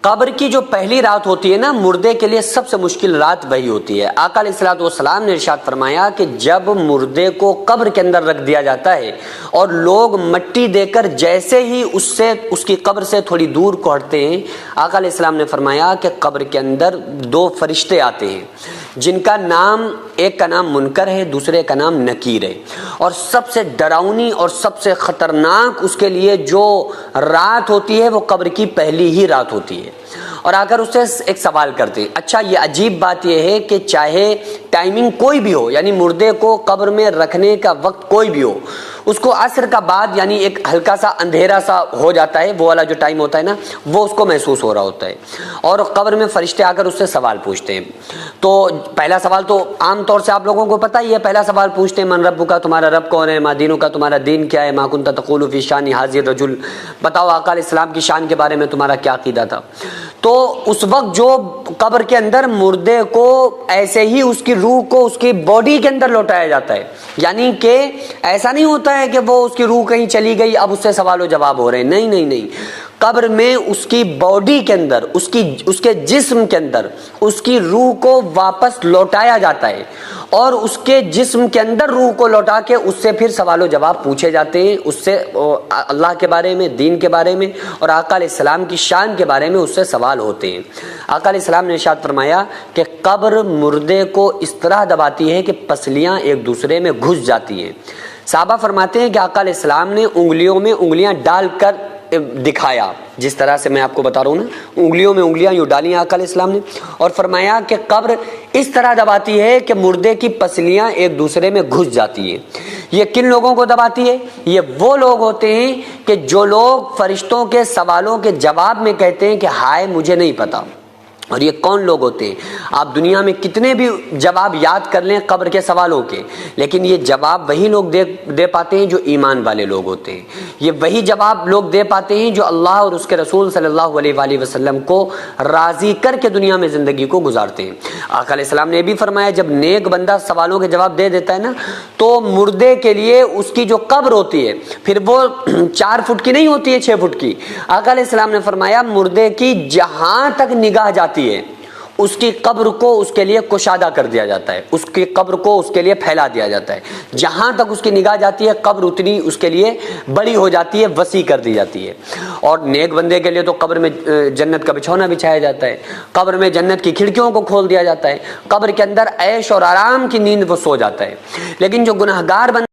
قبر کی جو پہلی رات ہوتی ہے نا، مردے کے لیے سب سے مشکل رات وہی ہوتی ہے۔ آقا علیہ الصلوۃ والسلام نے ارشاد فرمایا کہ جب مردے کو قبر کے اندر رکھ دیا جاتا ہے اور لوگ مٹی دے کر جیسے ہی اس کی قبر سے تھوڑی دور کو ہٹتے ہیں، آقا علیہ السلام نے فرمایا کہ قبر کے اندر دو فرشتے آتے ہیں جن کا نام، ایک کا نام منکر ہے، دوسرے کا نام نکیر ہے، اور سب سے ڈراؤنی اور سب سے خطرناک اس کے لیے جو رات ہوتی ہے وہ قبر کی پہلی ہی رات ہوتی ہے۔ اور آ کر اس سے ایک سوال کرتے ہیں، اچھا یہ عجیب بات یہ ہے کہ چاہے ٹائمنگ کوئی بھی ہو، یعنی مردے کو قبر میں رکھنے کا وقت کوئی بھی ہو، اس کو عصر کا بعد یعنی ایک ہلکا سا اندھیرا سا ہو جاتا ہے، وہ والا جو ٹائم ہوتا ہے نا، وہ اس کو محسوس ہو رہا ہوتا ہے، اور قبر میں فرشتے آ کر اس سے سوال پوچھتے ہیں۔ تو پہلا سوال تو عام طور سے آپ لوگوں کو پتہ ہی ہے، پہلا سوال پوچھتے ہیں من ربک کا، تمہارا رب کون ہے، ما دینک کا، تمہارا دین کیا ہے، ما کنت تقول فی شان ھذا الرجل، بتاؤ آقا علیہ السلام کی شان کے بارے میں تمہارا کیا عقیدہ تھا۔ تو اس وقت جو قبر کے اندر مردے کو ایسے ہی اس کی روح کو اس کی باڈی کے اندر لوٹایا جاتا ہے، یعنی کہ ایسا نہیں ہوتا ہے کہ وہ اس کی روح کہیں چلی گئی اب اس سے سوال و جواب ہو رہے ہیں، نہیں، قبر میں اس کی باڈی کے اندر، اس کے جسم کے اندر اس کی روح کو واپس لوٹایا جاتا ہے، اور اس کے جسم کے اندر روح کو لوٹا کے اس سے پھر سوال و جواب پوچھے جاتے ہیں، اس سے اللہ کے بارے میں، دین کے بارے میں اور آقا علیہ السلام کی شان کے بارے میں اس سے سوال ہوتے ہیں۔ آقا علیہ السلام نے ارشاد فرمایا کہ قبر مردے کو اس طرح دباتی ہے کہ پسلیاں ایک دوسرے میں گھس جاتی ہیں۔ صحابہ فرماتے ہیں کہ آقا علیہ السلام نے انگلیوں میں انگلیاں ڈال کر دکھایا، جس طرح سے میں آپ کو بتا رہا ہوں نا، انگلیوں میں انگلیاں یوں ڈالی آقا علیہ السلام نے، اور فرمایا کہ قبر اس طرح دباتی ہے کہ مردے کی پسلیاں ایک دوسرے میں گھس جاتی ہیں۔ یہ کن لوگوں کو دباتی ہے؟ یہ وہ لوگ ہوتے ہیں کہ جو لوگ فرشتوں کے سوالوں کے جواب میں کہتے ہیں کہ ہائے مجھے نہیں پتا۔ اور یہ کون لوگ ہوتے ہیں؟ آپ دنیا میں کتنے بھی جواب یاد کر لیں قبر کے سوالوں کے، لیکن یہ جواب وہی لوگ دے پاتے ہیں جو ایمان والے لوگ ہوتے ہیں، یہ وہی جواب لوگ دے پاتے ہیں جو اللہ اور اس کے رسول صلی اللہ علیہ وآلہ وسلم کو راضی کر کے دنیا میں زندگی کو گزارتے ہیں۔ آقا علیہ السلام نے یہ بھی فرمایا جب نیک بندہ سوالوں کے جواب دے دیتا ہے نا، تو مردے کے لیے اس کی جو قبر ہوتی ہے پھر وہ 4 فٹ کی نہیں ہوتی ہے، 6 فٹ کی۔ آقا علیہ السلام نے فرمایا مردے کی جہاں تک نگاہ جاتی ہے اس کی قبر کو اس کے لیے کشادہ کر دیا جاتا ہے، اس کی قبر کو اس کے لیے پھیلا دیا جاتا ہے، جہاں تک اس کی نگاہ جاتی ہے قبر اتنی اس کے لیے بڑی ہو جاتی ہے، وسیع کر دی جاتی ہے۔ اور نیک بندے کے لیے تو قبر میں جنت کا بچھونا بچھایا جاتا ہے، قبر میں جنت کی کھڑکیوں کو کھول دیا جاتا ہے، قبر کے اندر عیش اور آرام کی نیند وہ سو جاتا ہے۔ لیکن جو گناہگار